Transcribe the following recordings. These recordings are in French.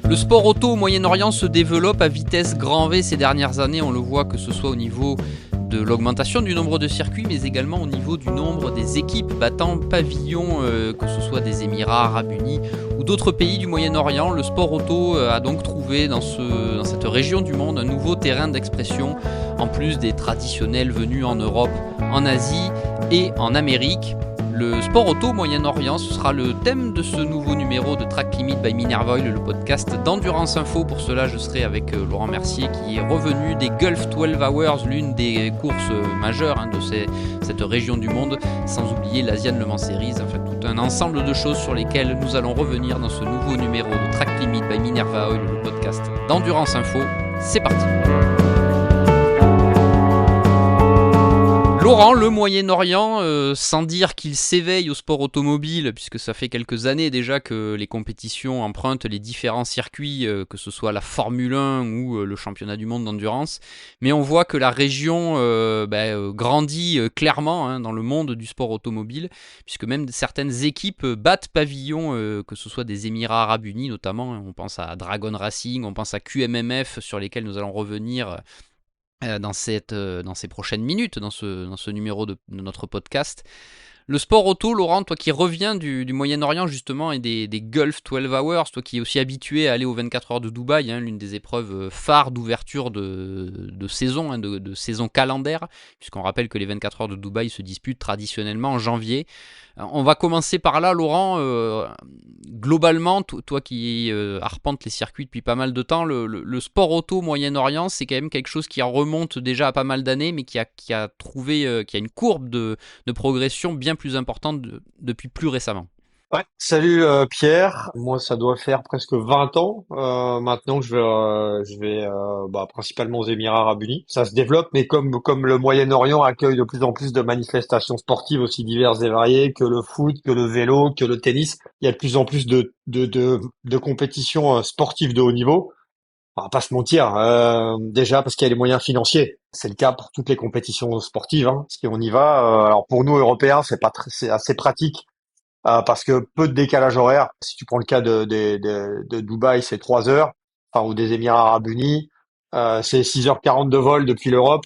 Le sport auto au Moyen-Orient se développe à vitesse grand V ces dernières années. On le voit que ce soit au niveau de l'augmentation du nombre de circuits, mais également au niveau du nombre des équipes battant pavillon, que ce soit des Émirats Arabes Unis ou d'autres pays du Moyen-Orient. Le sport auto a donc trouvé dans cette région du monde un nouveau terrain d'expression, en plus des traditionnels venus en Europe, en Asie et en Amérique. Le sport auto au Moyen-Orient, ce sera le thème de ce nouveau numéro de Track Limit by Minerva Oil, le podcast d'Endurance Info. Pour cela, je serai avec Laurent Mercier qui est revenu des Gulf 12 Hours, l'une des courses majeures de cette région du monde, sans oublier l'Asian Le Mans Series, enfin tout un ensemble de choses sur lesquelles nous allons revenir dans ce nouveau numéro de Track Limit by Minerva Oil, le podcast d'Endurance Info. C'est parti. Laurent, le Moyen-Orient, sans dire qu'il s'éveille au sport automobile, puisque ça fait quelques années déjà que les compétitions empruntent les différents circuits, que ce soit la Formule 1 ou le championnat du monde d'endurance, mais on voit que la région grandit clairement dans le monde du sport automobile, puisque même certaines équipes battent pavillon, que ce soit des Émirats Arabes Unis notamment, on pense à Dragon Racing, on pense à QMMF, sur lesquels nous allons revenir dans ces prochaines minutes, dans ce numéro de notre podcast. Le sport auto, Laurent, toi qui reviens du Moyen-Orient justement et des Gulf 12 Hours, toi qui es aussi habitué à aller aux 24 heures de Dubaï, l'une des épreuves phares d'ouverture de saison, de saison calendaire, puisqu'on rappelle que les 24 heures de Dubaï se disputent traditionnellement en janvier. On va commencer par là, Laurent. Globalement, toi qui arpentes les circuits depuis pas mal de temps, le sport auto au Moyen-Orient, c'est quand même quelque chose qui remonte déjà à pas mal d'années, mais qui a une courbe de progression bien plus importante depuis plus récemment. Ouais, salut Pierre. Moi, ça doit faire presque 20 ans maintenant que je vais principalement aux Émirats Arabes Unis. Ça se développe, mais comme le Moyen-Orient accueille de plus en plus de manifestations sportives aussi diverses et variées que le foot, que le vélo, que le tennis, il y a de plus en plus de compétitions sportives de haut niveau. On va pas se mentir, déjà parce qu'il y a les moyens financiers. C'est le cas pour toutes les compétitions sportives, hein, parce qu'on y va. Alors pour nous Européens, c'est assez pratique parce que peu de décalage horaire. Si tu prends le cas de Dubaï, c'est 3 heures, enfin, ou des Émirats Arabes Unis, c'est 6h40 de vol depuis l'Europe.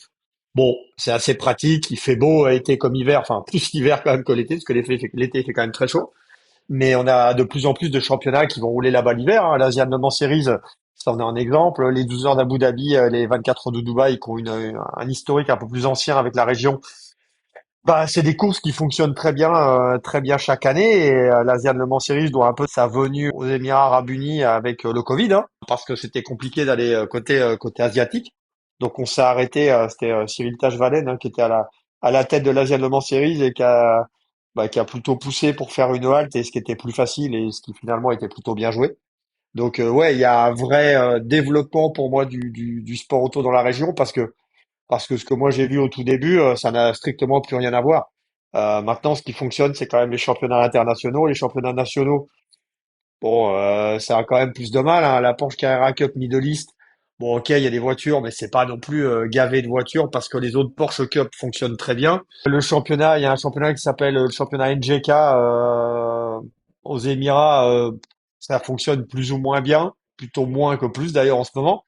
Bon, c'est assez pratique, il fait beau, été comme hiver, enfin plus l'hiver quand même que l'été, parce que l'été fait quand même très chaud. Mais on a de plus en plus de championnats qui vont rouler là-bas l'hiver, hein. L'Asian Le Mans Series, ça en est un exemple. Les 12 heures d'Abu Dhabi, les 24 heures de Dubaï, qui ont un historique un peu plus ancien avec la région, bah, c'est des courses qui fonctionnent très bien chaque année. Et l'Asian Le Mans Series doit un peu sa venue aux Émirats Arabes Unis avec le Covid, hein, parce que c'était compliqué d'aller côté asiatique. Donc on s'est arrêté. C'était Cyril Tajvalen, hein, qui était à la tête de l'Asian Le Mans Series et qui a plutôt poussé pour faire une halte, et ce qui était plus facile et ce qui finalement était plutôt bien joué. Donc ouais, il y a un vrai développement pour moi du sport auto dans la région, parce que ce que moi j'ai vu au tout début, ça n'a strictement plus rien à voir. Maintenant, ce qui fonctionne, c'est quand même les championnats internationaux. Les championnats nationaux, bon, ça a quand même plus de mal, hein. La Porsche Carrera Cup Middle East, bon, ok, il y a des voitures, mais c'est pas non plus gavé de voitures, parce que les autres Porsche Cup fonctionnent très bien. Le championnat, il y a un championnat qui s'appelle le championnat NGK aux Émirats. Ça fonctionne plus ou moins bien, plutôt moins que plus d'ailleurs en ce moment.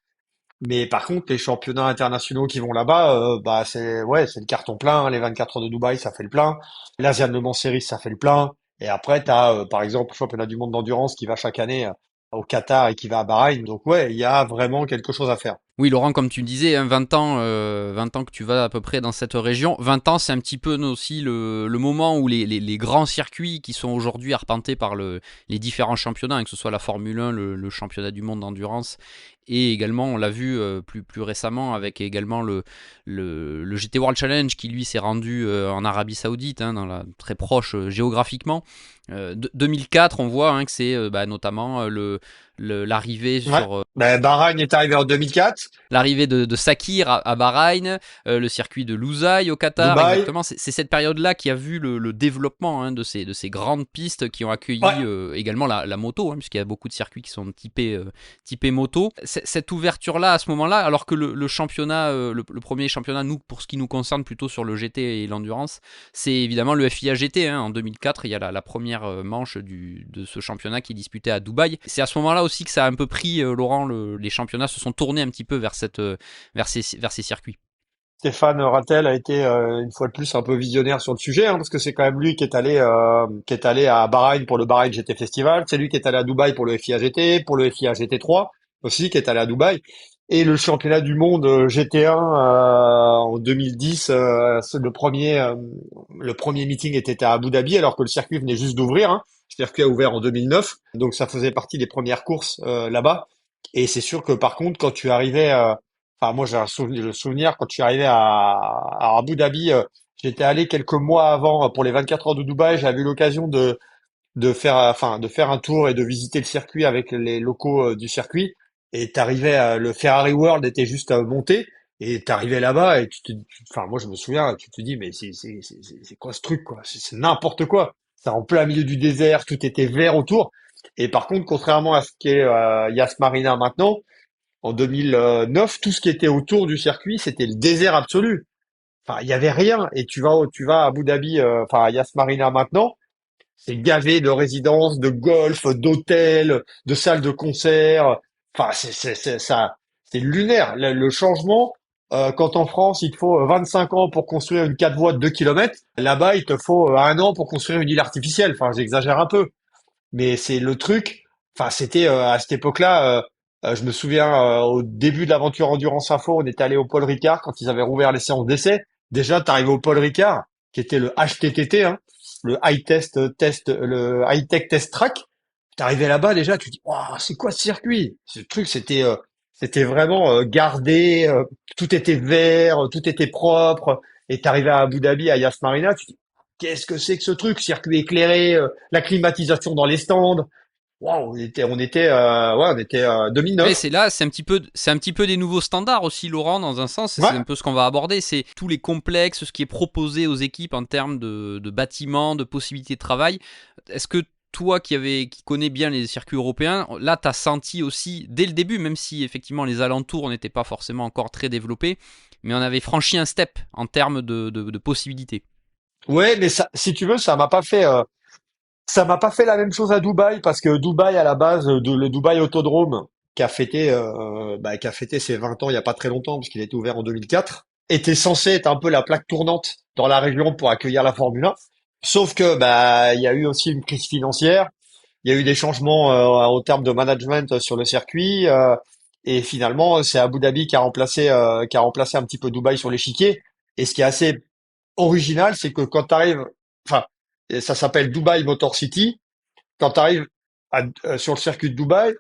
Mais par contre, les championnats internationaux qui vont là-bas, bah c'est le carton plein, hein. Les 24 heures de Dubaï, ça fait le plein. L'Asian Le Mans Series, ça fait le plein. Et après, t'as par exemple le championnat du monde d'endurance qui va chaque année au Qatar et qui va à Bahreïn. Donc ouais, il y a vraiment quelque chose à faire. Oui, Laurent, comme tu disais, 20 ans, 20 ans que tu vas à peu près dans cette région. 20 ans, c'est un petit peu aussi le moment où les grands circuits qui sont aujourd'hui arpentés par les différents championnats, que ce soit la Formule 1, le championnat du monde d'endurance, et également, on l'a vu plus récemment avec également le GT World Challenge qui lui s'est rendu en Arabie Saoudite, très proche géographiquement. 2004, on voit que c'est notamment l'arrivée Ouais. sur Bahreïn est arrivé en 2004. l'arrivée de Sakir à Bahreïn, le circuit de Losail au Qatar, Dubaï. exactement. C'est cette période-là qui a vu le développement de ces grandes pistes qui ont accueilli Ouais. également la moto, puisqu'il y a beaucoup de circuits qui sont typés moto. Cette ouverture-là, à ce moment-là, alors que le championnat, le premier championnat, nous, pour ce qui nous concerne plutôt sur le GT et l'endurance, c'est évidemment le FIA GT. En 2004, il y a la première manche de ce championnat qui est disputé à Dubaï. C'est à ce moment-là aussi que ça a un peu pris, Laurent, les championnats se sont tournés un petit peu vers ces circuits. Stéphane Rattel a été une fois de plus un peu visionnaire sur le sujet, hein, parce que c'est quand même lui qui est allé à Bahreïn pour le Bahreïn GT Festival, c'est lui qui est allé à Dubaï pour le FIA GT, pour le FIA GT3 aussi, qui est allé à Dubaï, et le championnat du monde GT1 en 2010, le premier meeting était à Abu Dhabi, alors que le circuit venait juste d'ouvrir. Hein. Le circuit a ouvert en 2009, donc ça faisait partie des premières courses là-bas. Et c'est sûr que par contre, quand tu arrivais enfin, moi, j'ai un souvenir, le souvenir quand je suis arrivé à Abu Dhabi, j'étais allé quelques mois avant pour les 24 heures de Dubaï. J'avais eu l'occasion de faire un tour et de visiter le circuit avec les locaux du circuit. Et t'arrivais, le Ferrari World était juste monté. Et t'arrivais là-bas et enfin, moi, je me souviens, tu te dis, mais c'est quoi ce truc, quoi? C'est n'importe quoi. C'est en plein milieu du désert, tout était vert autour. Et par contre, contrairement à ce qu'est Yas Marina maintenant, en 2009, tout ce qui était autour du circuit, c'était le désert absolu. Enfin, il y avait rien. Et tu vas à Abu Dhabi, enfin à Yas Marina maintenant, c'est gavé de résidences, de golf, d'hôtels, de salles de concert. Enfin, ça, c'est lunaire. Le changement, quand en France il te faut 25 ans pour construire une 4 voies de 2 kilomètres, là-bas il te faut 1 an pour construire une île artificielle. Enfin, j'exagère un peu. Mais c'est le truc. Enfin, c'était à cette époque-là. Je me souviens au début de l'aventure Endurance Info, on était allé au Paul Ricard quand ils avaient rouvert les séances d'essai. Déjà, t'arrivais au Paul Ricard, qui était le HTTT, hein, le High Tech Test Track. T'arrivais là-bas déjà, tu te dis, waouh, c'est quoi ce circuit? Ce truc, c'était vraiment gardé, tout était vert, tout était propre. Et t'arrivais à Abu Dhabi, à Yas Marina, tu te dis, qu'est-ce que c'est que ce truc? Circuit éclairé, la climatisation dans les stands. Waouh, on était Ouais, 2009. c'est un petit peu des nouveaux standards aussi, Laurent, dans un sens. C'est Ouais. un peu ce qu'on va aborder. C'est tous les complexes, ce qui est proposé aux équipes en termes de bâtiments, de possibilités de travail. Est-ce que toi, qui connais bien les circuits européens, là, tu as senti aussi dès le début, même si effectivement les alentours n'étaient pas forcément encore très développés, mais on avait franchi un step en termes de possibilités. Ouais, mais ça, si tu veux, ça m'a pas fait la même chose à Dubaï parce que Dubaï à la base, le Dubaï Autodrome qui a fêté ses 20 ans il y a pas très longtemps parce qu'il a été ouvert en 2004, était censé être un peu la plaque tournante dans la région pour accueillir la Formule 1. Sauf que il y a eu aussi une crise financière, il y a eu des changements au terme de management sur le circuit et finalement c'est Abu Dhabi qui a remplacé un petit peu Dubaï sur l'échiquier. Et ce qui est assez original, c'est que quand tu arrives, enfin, et ça s'appelle Dubai Motor City. Quand tu arrives sur le circuit de Dubaï,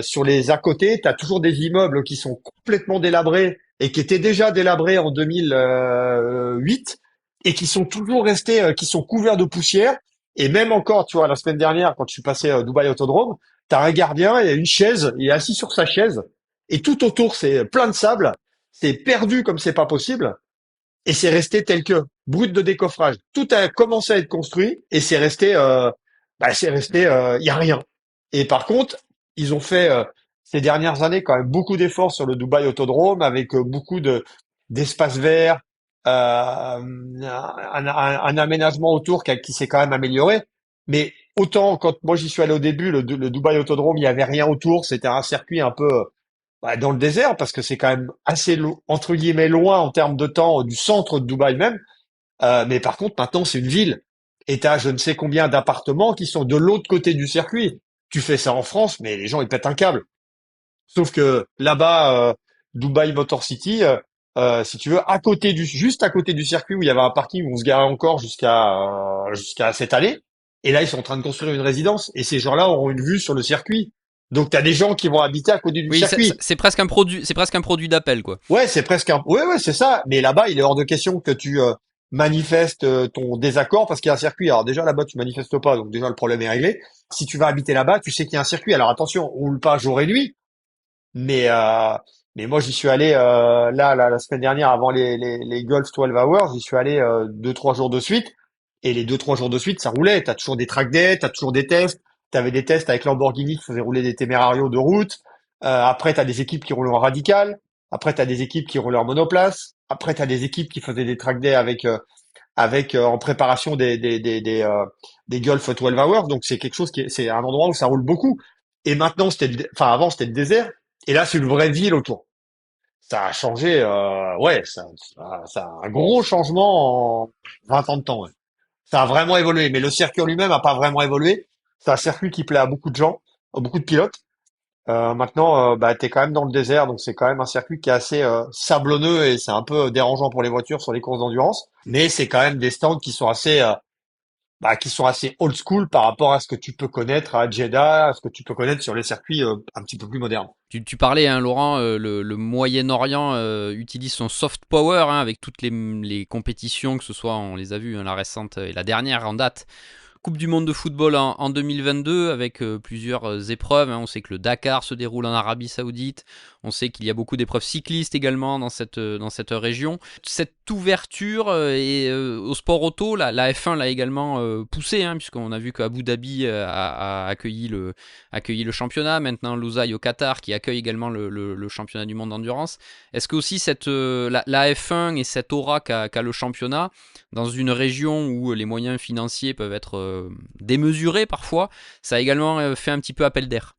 sur les à côté, tu as toujours des immeubles qui sont complètement délabrés et qui étaient déjà délabrés en 2008 et qui sont toujours restés, qui sont couverts de poussière. Et même encore, tu vois, la semaine dernière, quand je suis passé Dubaï Autodrome, tu as un gardien, il y a une chaise, il est assis sur sa chaise et tout autour, c'est plein de sable. C'est perdu comme c'est pas possible. Et c'est resté tel que, brut de décoffrage. Tout a commencé à être construit et il y a rien. Et par contre, ils ont fait ces dernières années quand même beaucoup d'efforts sur le Dubaï Autodrome avec beaucoup de d'espaces verts, un aménagement autour qui s'est quand même amélioré. Mais autant quand moi j'y suis allé au début, le Dubaï Autodrome, il y avait rien autour, c'était un circuit un peu dans le désert parce que c'est quand même assez entre guillemets loin en termes de temps du centre de Dubaï même. Mais par contre, maintenant, c'est une ville. Et t'as je ne sais combien d'appartements qui sont de l'autre côté du circuit. Tu fais ça en France, mais les gens, ils pètent un câble. Sauf que là-bas, Dubaï Motor City, si tu veux, juste à côté du circuit où il y avait un parking où on se garait encore jusqu'à cette année. Et là, ils sont en train de construire une résidence. Et ces gens-là auront une vue sur le circuit. Donc, t'as des gens qui vont habiter à côté du Oui, circuit. c'est presque un produit d'appel, quoi. Ouais, c'est presque ouais, c'est ça. Mais là-bas, il est hors de question que tu manifestes ton désaccord parce qu'il y a un circuit. Alors déjà là-bas, tu manifestes pas, donc déjà le problème est réglé. Si tu vas habiter là-bas, tu sais qu'il y a un circuit. Alors attention, on roule pas jour et nuit, mais moi j'y suis allé la semaine dernière avant les Golf 12 Hours, j'y suis allé 2-3 jours de suite. Et les 2-3 jours de suite, ça roulait. T'as toujours des track days, t'as toujours des tests. T'avais des tests avec Lamborghini qui faisaient rouler des Temerarios de route. Après, t'as des équipes qui roulent en radical. Après, t'as des équipes qui roulent en monoplace. Après, t'as des équipes qui faisaient des track days avec en préparation des Golf 12 Hours. Donc c'est quelque chose c'est un endroit où ça roule beaucoup. Et maintenant, enfin avant c'était le désert, et là c'est une vraie ville autour. Ça a changé, ouais, ça a un gros changement en 20 ans de temps. Ouais. Ça a vraiment évolué, mais le circuit en lui-même a pas vraiment évolué. C'est un circuit qui plaît à beaucoup de gens, à beaucoup de pilotes. Maintenant, bah, t'es quand même dans le désert, donc c'est quand même un circuit qui est assez sablonneux et c'est un peu dérangeant pour les voitures sur les courses d'endurance. Mais c'est quand même des stands qui sont assez old school par rapport à ce que tu peux connaître à Jeddah, à ce que tu peux connaître sur les circuits un petit peu plus modernes. Tu parlais, hein, Laurent, le Moyen-Orient utilise son soft power, hein, avec toutes les compétitions, que ce soit, on les a vues, hein, la récente et la dernière en date, Coupe du monde de football en 2022 avec plusieurs épreuves, hein. On sait que le Dakar se déroule en Arabie Saoudite. On sait qu'il y a beaucoup d'épreuves cyclistes également dans cette région. Cette ouverture au sport auto, la F1 l'a également poussé, hein, puisqu'on a vu qu'Abu Dhabi a accueilli le championnat. Maintenant, Losail au Qatar qui accueille également le championnat du monde d'endurance. Est-ce que aussi la F1 et cette aura qu'a le championnat dans une région où les moyens financiers peuvent être démesurés parfois, ça a également fait un petit peu appel d'air.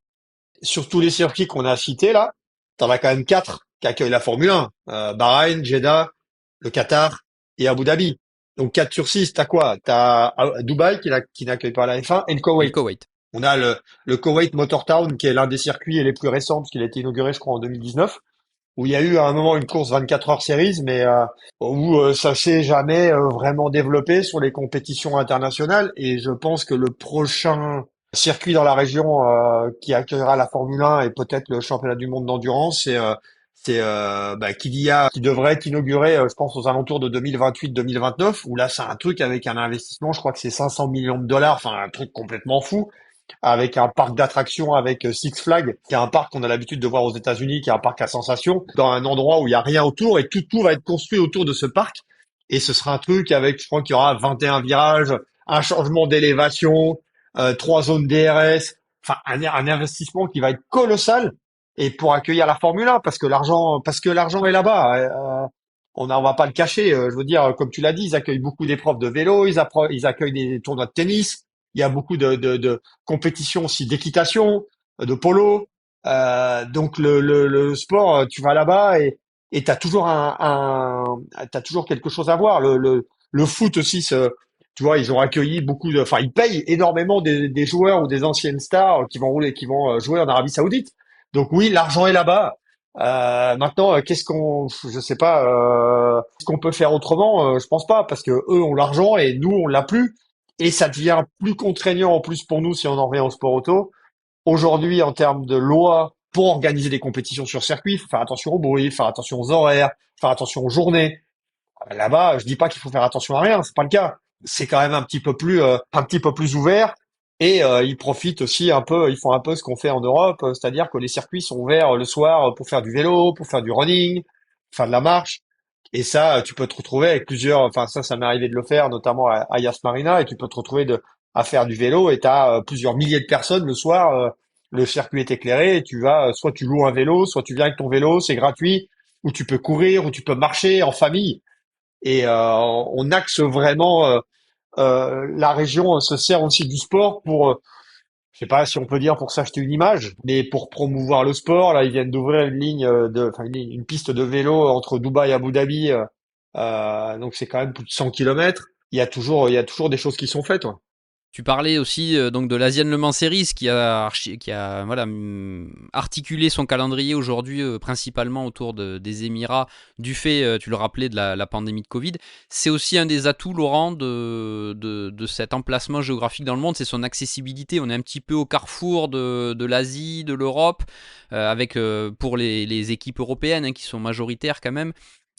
Sur tous les circuits qu'on a cités là, t'en as quand même quatre qui accueillent la Formule 1. Bahreïn, Jeddah, le Qatar et Abu Dhabi. Donc 4 sur 6, t'as quoi? T'as Dubaï qui n'accueille pas la F1 et le Et le Koweït. Koweït. On a le Koweït Motor Town qui est l'un des circuits les plus récents parce qu'il a été inauguré je crois en 2019 où il y a eu à un moment une course 24 heures series, mais où ça s'est jamais vraiment développé sur les compétitions internationales. Et je pense que le prochain circuit dans la région qui accueillera la Formule 1 et peut-être le championnat du monde d'endurance, qui devrait être inauguré, je pense, aux alentours de 2028-2029, où là, c'est un truc avec un investissement, je crois que c'est 500 millions de dollars, enfin un truc complètement fou avec un parc d'attractions avec Six Flags, qui est un parc qu'on a l'habitude de voir aux États-Unis, qui est un parc à sensations, dans un endroit où il y a rien autour et tout va être construit autour de ce parc. Et ce sera un truc avec, je crois qu'il y aura 21 virages, un changement d'élévation, 3 zones DRS, enfin un investissement qui va être colossal. Et pour accueillir la Formule 1, parce que l'argent est là-bas. On va pas le cacher. Je veux dire, comme tu l'as dit, ils accueillent beaucoup d'épreuves de vélo, ils accueillent des tournois de tennis. Il y a beaucoup de compétition aussi d'équitation, de polo. Donc le sport, tu vas là-bas et t'as toujours t'as toujours quelque chose à voir. Le foot aussi, tu vois, ils ont accueilli enfin ils payent énormément des joueurs ou des anciennes stars qui vont jouer en Arabie Saoudite. Donc oui, l'argent est là-bas. Maintenant, je sais pas, ce qu'on peut faire autrement, je pense pas, parce que eux ont l'argent et nous on l'a plus. Et ça devient plus contraignant en plus pour nous si on en revient au sport auto. Aujourd'hui, en termes de loi, pour organiser des compétitions sur circuit, il faut faire attention au bruit, faire attention aux horaires, faire attention aux journées. Là-bas, je dis pas qu'il faut faire attention à rien, c'est pas le cas. C'est quand même un petit peu plus ouvert. Et ils profitent aussi un peu, ils font un peu ce qu'on fait en Europe, c'est-à-dire que les circuits sont ouverts le soir pour faire du vélo, pour faire du running, faire de la marche. Et ça, tu peux te retrouver avec enfin ça m'est arrivé de le faire, notamment à Yas Marina, et tu peux te retrouver à faire du vélo et tu as plusieurs milliers de personnes le soir, le circuit est éclairé, et tu vas, soit tu loues un vélo, soit tu viens avec ton vélo, c'est gratuit, ou tu peux courir, ou tu peux marcher en famille. Et on axe vraiment, la région se sert aussi du sport pour, je sais pas si on peut dire pour s'acheter une image, mais pour promouvoir le sport. Là, ils viennent d'ouvrir une ligne enfin une piste de vélo entre Dubaï et Abu Dhabi. Donc c'est quand même plus de 100 kilomètres. Il y a toujours des choses qui sont faites. Ouais. Tu parlais aussi donc de l'Asian Le Mans Series qui a voilà, articulé son calendrier aujourd'hui principalement autour des Émirats du fait, tu le rappelais, de la pandémie de Covid. C'est aussi un des atouts, Laurent, de cet emplacement géographique dans le monde, c'est son accessibilité. On est un petit peu au carrefour de l'Asie, de l'Europe, avec pour les équipes européennes, hein, qui sont majoritaires quand même,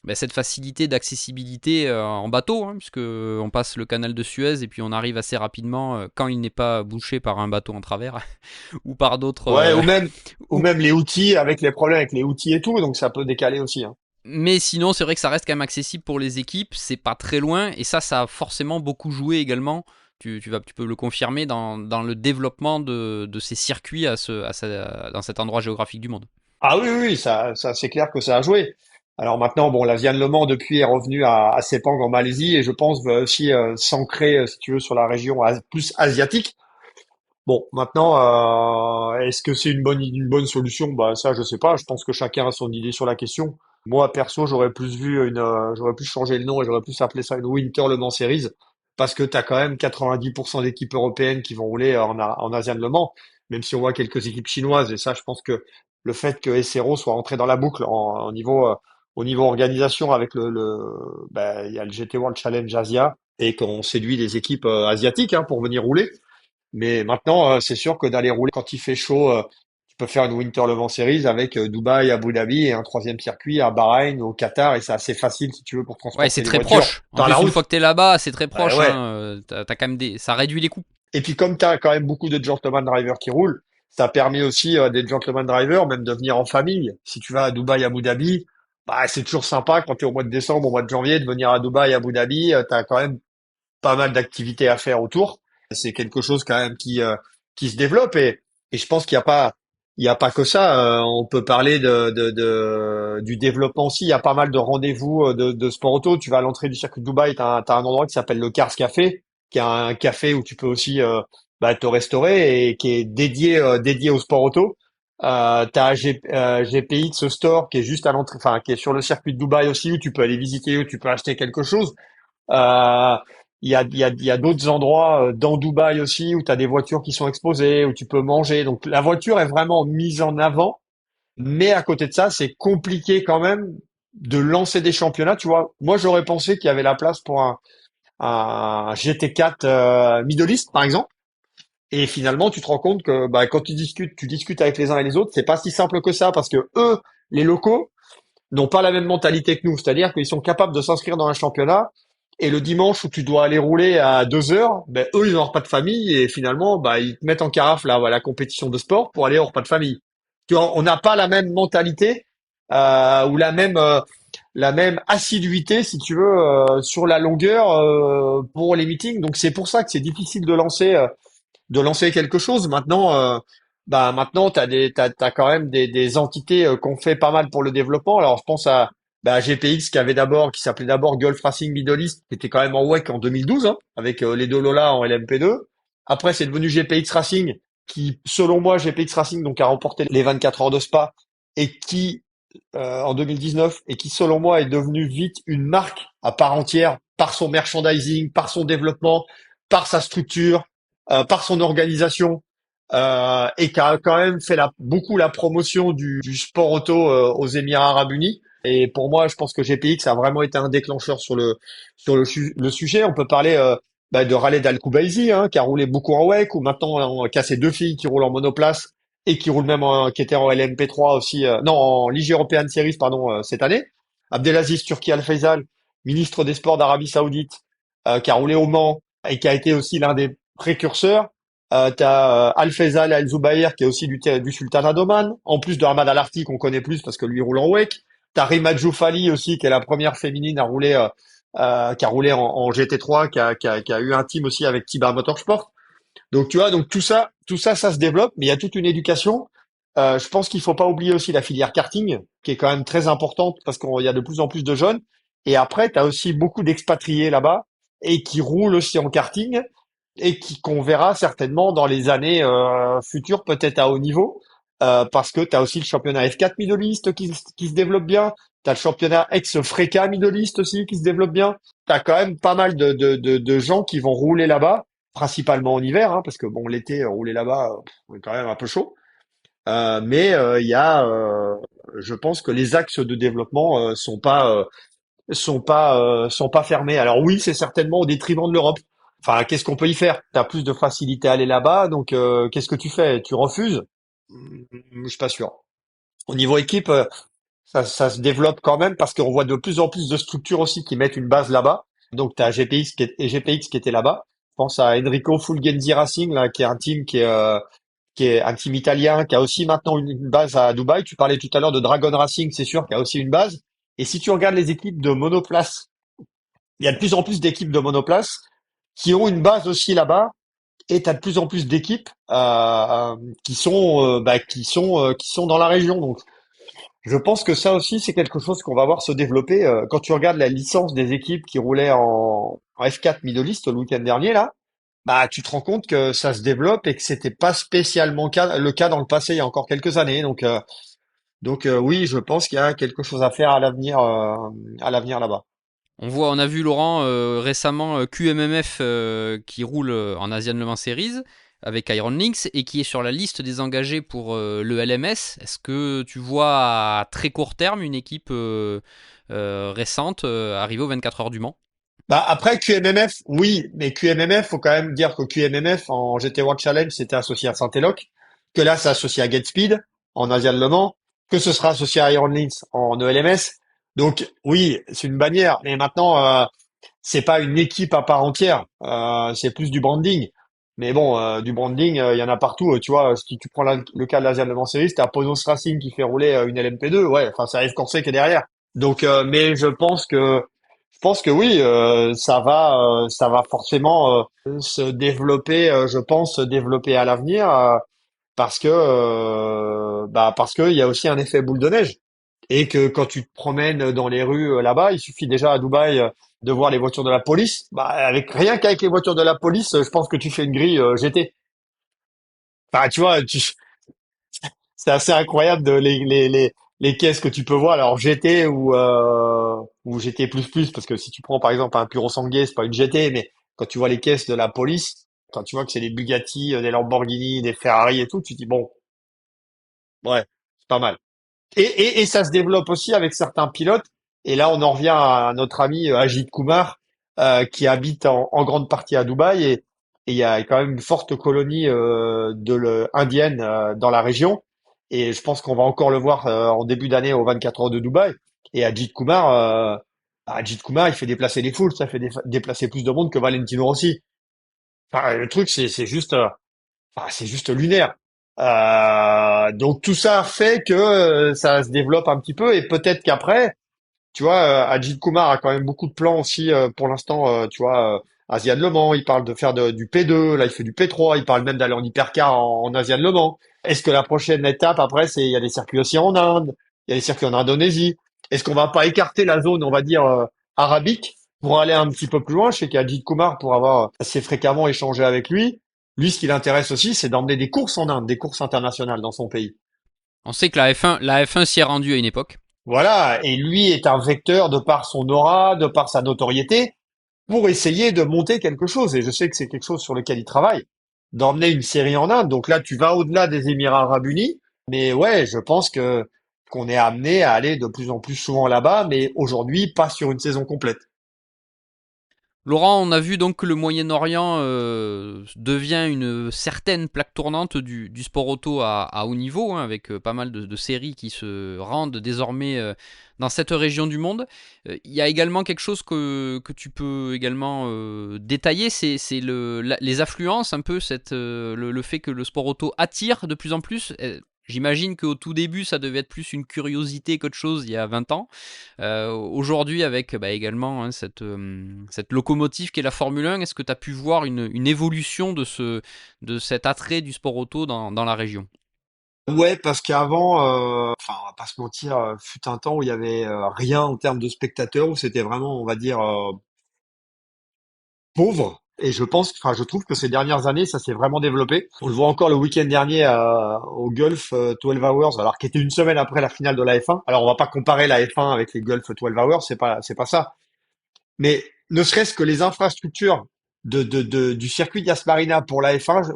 bah, cette facilité d'accessibilité en bateau, hein, puisque on passe le canal de Suez et puis on arrive assez rapidement, quand il n'est pas bouché par un bateau en travers ou par d'autres. Ouais, ou Ou... même les outils avec les problèmes avec les outils et tout, donc ça peut décaler aussi. Hein. Mais sinon, c'est vrai que ça reste quand même accessible pour les équipes, c'est pas très loin et ça a forcément beaucoup joué également. Tu peux le confirmer dans le développement de ces circuits dans cet endroit géographique du monde. Ah oui, oui, oui, ça c'est clair que ça a joué. Alors maintenant, bon, la Vienne Le Mans depuis est revenue à Sepang en Malaisie et je pense va aussi s'ancrer, si tu veux, sur la région plus asiatique. Bon, maintenant, est-ce que c'est une bonne solution? Bah ça, je sais pas. Je pense que chacun a son idée sur la question. Moi, perso, j'aurais plus changé le nom et j'aurais plus appelé ça une Winter Le Mans Series parce que t'as quand même 90% d'équipes européennes qui vont rouler en Asian Le Mans, même si on voit quelques équipes chinoises. Et ça, je pense que le fait que SRO soit entré dans la boucle au niveau organisation avec il y a le GT World Challenge Asia et qu'on séduit les équipes asiatiques pour venir rouler. Mais maintenant, c'est sûr que d'aller rouler quand il fait chaud, tu peux faire une Winter Le Mans Series avec Dubaï, Abu Dhabi et un troisième circuit à Bahreïn, au Qatar, et c'est assez facile si tu veux pour Ouais, c'est transporter les très voitures proche. En dans la plus, une route. fois que t'es là-bas, c'est très Ouais, proche. ouais. Hein. T'as quand même ça réduit les coûts. Et puis comme tu as quand même beaucoup de gentleman drivers qui roulent, ça permet aussi des gentleman drivers même de venir en famille. Si tu vas à Dubaï, Abu Dhabi, bah c'est toujours sympa quand tu es au mois de décembre, au mois de janvier, de venir à Dubaï, Abu Dhabi, tu as quand même pas mal d'activités à faire autour. C'est quelque chose quand même qui se développe et je pense qu'il y a pas que ça. On peut parler du développement aussi. Il y a pas mal de rendez-vous de sport auto. Tu vas à l'entrée du circuit de Dubaï, t'as un endroit qui s'appelle le Cars Café, qui est un café où tu peux aussi te restaurer et qui est dédié au sport auto. T'as GPX Store qui est juste à l'entrée, enfin qui est sur le circuit de Dubaï aussi où tu peux aller visiter, où tu peux acheter quelque chose. Euh, il y a d'autres endroits dans Dubaï aussi où tu as des voitures qui sont exposées, où tu peux manger. Donc la voiture est vraiment mise en avant, mais à côté de ça, c'est compliqué quand même de lancer des championnats. Tu vois, moi j'aurais pensé qu'il y avait la place pour un GT4 Middle East par exemple. Et finalement, tu te rends compte que quand tu discutes avec les uns et les autres, c'est pas si simple que ça parce que eux, les locaux, n'ont pas la même mentalité que nous. C'est-à-dire qu'ils sont capables de s'inscrire dans un championnat et le dimanche où tu dois aller rouler à 2 heures, ben, eux, ils n'ont pas de famille et finalement, ils te mettent en carafe là, la compétition de sport pour aller au repas de famille. Tu vois, on n'a pas la même mentalité ou la même assiduité, si tu veux, sur la longueur pour les meetings. Donc c'est pour ça que c'est difficile de lancer quelque chose. Maintenant, t'as quand même des entités qui ont fait pas mal pour le développement. Alors, je pense à GPX qui s'appelait d'abord Gulf Racing Middle East, qui était quand même en WEC en 2012, avec les deux Lola en LMP2. Après, c'est devenu GPX Racing, qui, selon moi, GPX Racing, donc, a remporté les 24 heures de Spa, et qui, en 2019, et qui, selon moi, est devenu vite une marque à part entière par son merchandising, par son développement, par sa structure, par son organisation et qui a quand même fait beaucoup la promotion du sport auto aux Émirats Arabes Unis. Et pour moi, je pense que GPX a vraiment été un déclencheur le sujet. On peut parler de Khaled Al Koubaisi, qui a roulé beaucoup en WEC, ou maintenant qui a ses deux filles qui roulent en monoplace et qui roulent qui étaient en LMP3 aussi, non, en Ligue European Series, pardon, cette année. Abdelaziz Turki Al Faisal, ministre des Sports d'Arabie Saoudite, qui a roulé au Mans et qui a été aussi l'un des précurseurs. T'as Al Faisal Al Zubair qui est aussi du Sultanat d'Oman, en plus de Ahmad Al Arti qu'on connaît plus parce que lui roule en WEC. T'as Rima Djoufali aussi qui est la première féminine à rouler, qui a roulé en GT3, qui a eu un team aussi avec Tiba Motorsport. Donc tu vois, donc ça se développe, mais il y a toute une éducation. Je pense qu'il faut pas oublier aussi la filière karting, qui est quand même très importante parce qu'il y a de plus en plus de jeunes. Et après, tu as aussi beaucoup d'expatriés là-bas et qui roulent aussi en karting et qu'on verra certainement dans les années futures, peut-être à haut niveau, parce que tu as aussi le championnat F4 Middle East qui se développe bien. Tu as le championnat ex-Freca Middle East aussi qui se développe bien. Tu as quand même pas mal de gens qui vont rouler là-bas principalement en hiver, parce que bon, l'été, rouler là-bas, c'est quand même un peu chaud. Mais je pense que les axes de développement sont pas fermés. Alors oui, c'est certainement au détriment de l'Europe. Enfin, qu'est-ce qu'on peut y faire? T'as plus de facilité à aller là-bas, donc qu'est-ce que tu fais? Tu refuses? Je suis pas sûr. Au niveau équipe, ça se développe quand même parce qu'on voit de plus en plus de structures aussi qui mettent une base là-bas. Donc, tu as GPX qui était là-bas. Je pense à Enrico Fulgenzi Racing, là, qui est un team qui est un team italien, qui a aussi maintenant une base à Dubaï. Tu parlais tout à l'heure de Dragon Racing, c'est sûr, qui a aussi une base. Et si tu regardes les équipes de monoplace, il y a de plus en plus d'équipes de monoplace qui ont une base aussi là-bas. Et tu as de plus en plus d'équipes qui sont dans la région. Donc, je pense que ça aussi, c'est quelque chose qu'on va voir se développer. Quand tu regardes la licence des équipes qui roulaient en F4 Middle East le week-end dernier, là, bah tu te rends compte que ça se développe et que c'était pas spécialement le cas dans le passé il y a encore quelques années. Donc oui, je pense qu'il y a quelque chose à faire à l'avenir là-bas. On a vu Laurent récemment QMMF qui roule en Asian Le Mans Series avec Iron Lynx et qui est sur la liste des engagés pour le LMS. Est-ce que tu vois à très court terme une équipe récente arriver aux 24 heures du Mans? Bah après QMMF, oui, mais QMMF, faut quand même dire que QMMF en GT World Challenge c'était associé à Saint-Eloc, que là c'est associé à Gatespeed en Asian Le Mans, que ce sera associé à Iron Lynx en ELMS. Donc oui, c'est une bannière, mais maintenant c'est pas une équipe à part entière, c'est plus du branding. Mais bon, du branding, il y en a partout. Tu vois, si tu prends le cas de l'Asian Le Mans Series, t'as Ponos Racing qui fait rouler une LMP2, ouais, enfin c'est Yves Corset qui est derrière. Donc, mais je pense que oui, ça va forcément se développer, je pense, se développer à l'avenir, parce que il y a aussi un effet boule de neige et que quand tu te promènes dans les rues là-bas, il suffit déjà à Dubaï de voir les voitures de la police. Bah, avec rien qu'avec les voitures de la police, je pense que tu fais une grille GT. Enfin, tu vois, c'est assez incroyable les caisses que tu peux voir. Alors GT ou GT++, parce que si tu prends par exemple un Puro Sanguet, c'est pas une GT, mais quand tu vois les caisses de la police, quand tu vois que c'est des Bugatti, des Lamborghini, des Ferrari et tout, tu te dis bon, ouais, c'est pas mal. Et ça se développe aussi avec certains pilotes. Et là, on en revient à notre ami Ajit Kumar, qui habite en grande partie à Dubaï. Et il y a quand même une forte colonie indienne dans la région. Et je pense qu'on va encore le voir en début d'année aux 24 heures de Dubaï. Et Ajit Kumar, il fait déplacer les foules. Ça fait déplacer plus de monde que Valentino Rossi. Enfin, le truc, c'est juste lunaire. Donc tout ça fait que ça se développe un petit peu et peut-être qu'après, tu vois, Ajit Kumar a quand même beaucoup de plans aussi pour l'instant. Tu vois, Asian Le Mans, il parle de faire du P2, là il fait du P3, il parle même d'aller en hypercar en Asian Le Mans. Est-ce que la prochaine étape après, il y a des circuits aussi en Inde, il y a des circuits en Indonésie. Est-ce qu'on va pas écarter la zone, on va dire arabique, pour aller un petit peu plus loin? Je sais qu'Ajit Kumar, pour avoir assez fréquemment échangé avec lui, ce qui l'intéresse aussi, c'est d'emmener des courses en Inde, des courses internationales dans son pays. On sait que la F1 s'y est rendue à une époque. Voilà, et lui est un vecteur de par son aura, de par sa notoriété, pour essayer de monter quelque chose. Et je sais que c'est quelque chose sur lequel il travaille, d'emmener une série en Inde. Donc là, tu vas au-delà des Émirats Arabes Unis. Mais ouais, je pense que qu'on est amené à aller de plus en plus souvent là-bas, mais aujourd'hui, pas sur une saison complète. Laurent, on a vu donc que le Moyen-Orient devient une certaine plaque tournante du sport auto à haut niveau, hein, avec pas mal de séries qui se rendent désormais dans cette région du monde. Il y a également quelque chose que tu peux également détailler, c'est les affluences, un peu le fait que le sport auto attire de plus en plus. J'imagine qu'au tout début, ça devait être plus une curiosité qu'autre chose il y a 20 ans. Aujourd'hui, avec également hein, cette locomotive qui est la Formule 1, est-ce que tu as pu voir une évolution de cet attrait du sport auto dans la région? Ouais, parce qu'avant, enfin, on va pas se mentir, fut un temps où il y avait rien en termes de spectateurs, où c'était vraiment, on va dire, pauvre. Et je pense, enfin, je trouve que ces dernières années, ça s'est vraiment développé. On le voit encore le week-end dernier au Gulf 12 Hours, alors qui était une semaine après la finale de la F1. Alors, on va pas comparer la F1 avec les Gulf 12 Hours, c'est pas ça. Mais ne serait-ce que les infrastructures du circuit d'Yas Marina pour la F1,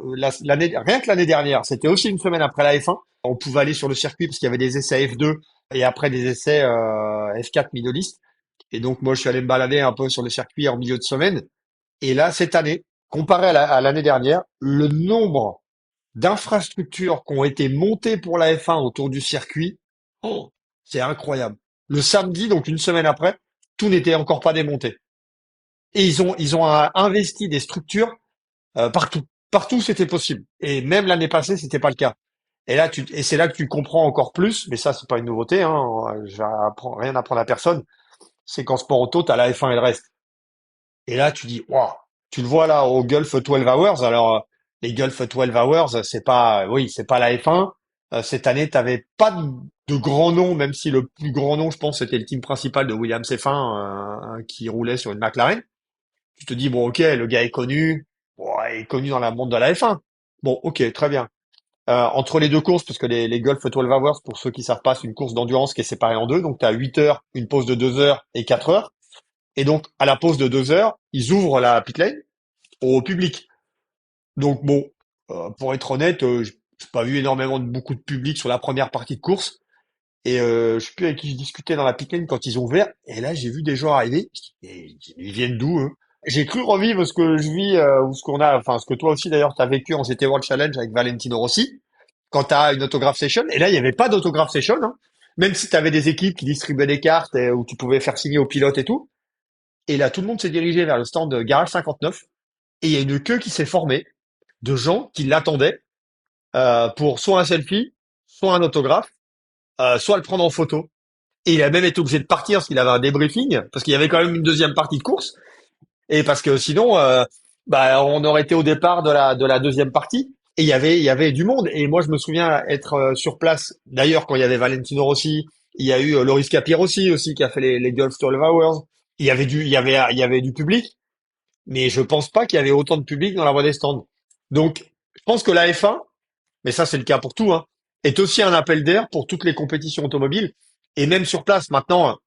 rien que l'année dernière, c'était aussi une semaine après la F1. On pouvait aller sur le circuit parce qu'il y avait des essais F2 et après des essais F4 Middle East. Et donc, moi, je suis allé me balader un peu sur le circuit en milieu de semaine. Et là, cette année, comparé à l'année dernière, le nombre d'infrastructures qui ont été montées pour la F1 autour du circuit, oh, c'est incroyable. Le samedi, donc une semaine après, tout n'était encore pas démonté. Et ils ont investi des structures partout. Partout, c'était possible. Et même l'année passée, c'était pas le cas. Et c'est là que tu comprends encore plus, mais ça, c'est pas une nouveauté, hein, rien à apprendre à personne, c'est qu'en sport auto, t'as la F1 et le reste. Et là, tu dis, waouh, tu le vois là au Gulf 12 Hours. Alors, les Gulf 12 Hours, c'est pas, oui, c'est pas la F1. Cette année, t'avais pas de grand nom, même si le plus grand nom, je pense, c'était le team principal de Williams F1 qui roulait sur une McLaren. Tu te dis, bon, ok, le gars est connu. Bon, est connu dans le monde de la F1. Bon, ok, très bien. Entre les deux courses, parce que les Gulf 12 Hours, pour ceux qui savent pas, c'est une course d'endurance qui est séparée en deux. Donc, tu as 8 heures, une pause de 2 heures et 4 heures. Et donc, à la pause de 2 heures, ils ouvrent la pit lane au public. Donc, bon, pour être honnête, j'ai pas vu énormément beaucoup de public sur la première partie de course. Et je sais plus avec qui je discutais dans la pit lane quand ils ont ouvert. Et là, j'ai vu des gens arriver. Et ils viennent d'où, eux? J'ai cru revivre ce que je vis, ou ce qu'on a, enfin, ce que toi aussi, d'ailleurs, t'as vécu en GT World Challenge avec Valentino Rossi, quand t'as une autograph session. Et là, il n'y avait pas d'autograph session, hein. Même si t'avais des équipes qui distribuaient des cartes, où tu pouvais faire signer aux pilotes et tout. Et là, tout le monde s'est dirigé vers le stand de Garage 59. Et il y a une queue qui s'est formée de gens qui l'attendaient, pour soit un selfie, soit un autographe, soit le prendre en photo. Et il a même été obligé de partir parce qu'il avait un débriefing, parce qu'il y avait quand même une deuxième partie de course, et parce que sinon, bah, on aurait été au départ de la deuxième partie, et il y avait du monde. Et moi, je me souviens être sur place. D'ailleurs, quand il y avait Valentino Rossi, il y a eu Loris Capirossi aussi qui a fait les Gulf 12 Hours. Il y avait du public, mais je pense pas qu'il y avait autant de public dans la voie des stands. Donc, je pense que la F1, mais ça c'est le cas pour tout, hein, est aussi un appel d'air pour toutes les compétitions automobiles. Et même sur place, maintenant,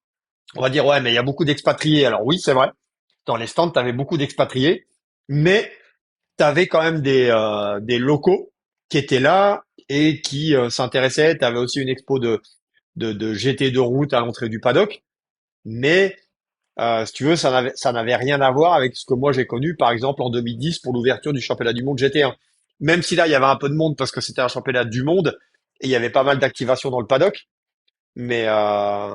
on va dire, ouais, mais il y a beaucoup d'expatriés. Alors oui, c'est vrai. Dans les stands, tu avais beaucoup d'expatriés, mais tu avais quand même des locaux qui étaient là et qui s'intéressaient. Tu avais aussi une expo de GT de route à l'entrée du paddock. Mais si tu veux, ça n'avait rien à voir avec ce que moi j'ai connu, par exemple, en 2010 pour l'ouverture du championnat du monde GT1. Même si là, il y avait un peu de monde parce que c'était un championnat du monde et il y avait pas mal d'activations dans le paddock. Mais, euh,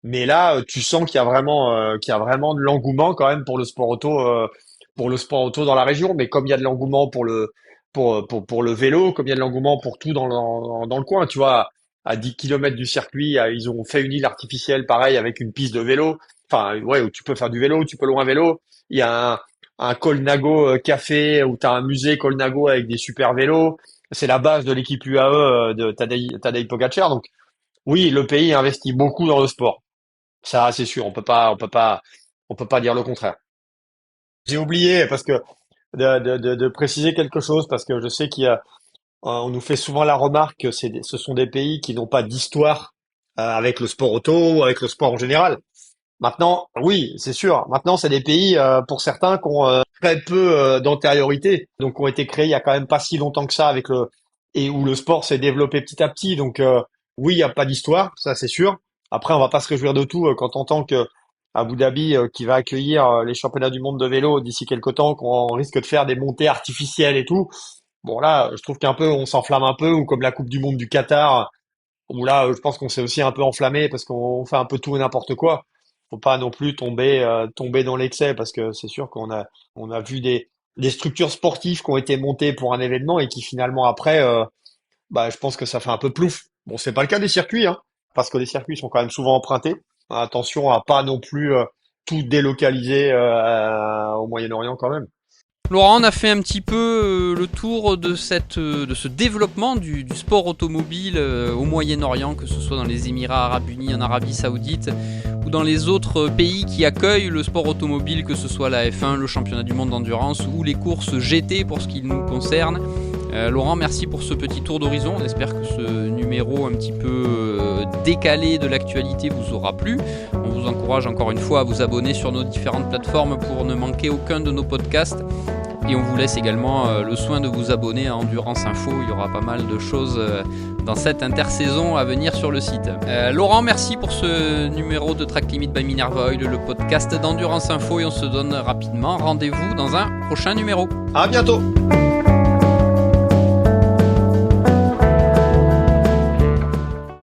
mais là, tu sens qu'il y a vraiment de l'engouement quand même pour le sport auto dans la région. Mais comme il y a de l'engouement pour le vélo, comme il y a de l'engouement pour tout dans le coin, tu vois, à 10 kilomètres du circuit, ils ont fait une île artificielle, pareil, avec une piste de vélo. Enfin, ouais, où tu peux faire du vélo, tu peux louer un vélo. Il y a un Colnago café où tu as un musée Colnago avec des super vélos. C'est la base de l'équipe UAE de Tadej Pogacar. Donc, oui, le pays investit beaucoup dans le sport. Ça, c'est sûr. On peut pas dire le contraire. J'ai oublié parce que de préciser quelque chose parce que je sais on nous fait souvent la remarque que ce sont des pays qui n'ont pas d'histoire avec le sport auto ou avec le sport en général. Maintenant, oui, c'est sûr. Maintenant, c'est des pays pour certains qui ont très peu d'antériorité, donc qui ont été créés il y a quand même pas si longtemps que ça avec le et où le sport s'est développé petit à petit. Donc oui, il n'y a pas d'histoire, ça c'est sûr. Après, on va pas se réjouir de tout quand on entend que Abu Dhabi, qui va accueillir les championnats du monde de vélo d'ici quelques temps, qu'on risque de faire des montées artificielles et tout. Bon là, je trouve qu'un peu on s'enflamme un peu, ou comme la Coupe du Monde du Qatar, où là, je pense qu'on s'est aussi un peu enflammé parce qu'on fait un peu tout et n'importe quoi. Faut pas non plus tomber dans l'excès parce que c'est sûr on a vu des structures sportives qui ont été montées pour un événement et qui finalement après, bah, je pense que ça fait un peu plouf. Bon, c'est pas le cas des circuits, hein, parce que les circuits sont quand même souvent empruntés. Attention à pas non plus tout délocaliser au Moyen-Orient quand même. Laurent, on a fait un petit peu le tour de ce développement du sport automobile au Moyen-Orient, que ce soit dans les Émirats Arabes Unis, en Arabie Saoudite ou dans les autres pays qui accueillent le sport automobile, que ce soit la F1, le championnat du monde d'endurance ou les courses GT pour ce qui nous concerne. Laurent, merci pour ce petit tour d'horizon. On espère que ce numéro un petit peu décalé de l'actualité vous aura plu. On vous encourage encore une fois à vous abonner sur nos différentes plateformes pour ne manquer aucun de nos podcasts. Et on vous laisse également le soin de vous abonner à Endurance Info. Il y aura pas mal de choses dans cette intersaison à venir sur le site. Laurent, merci pour ce numéro de Track Limit by Minerva Oil, le podcast d'Endurance Info. Et on se donne rapidement rendez-vous dans un prochain numéro. À bientôt!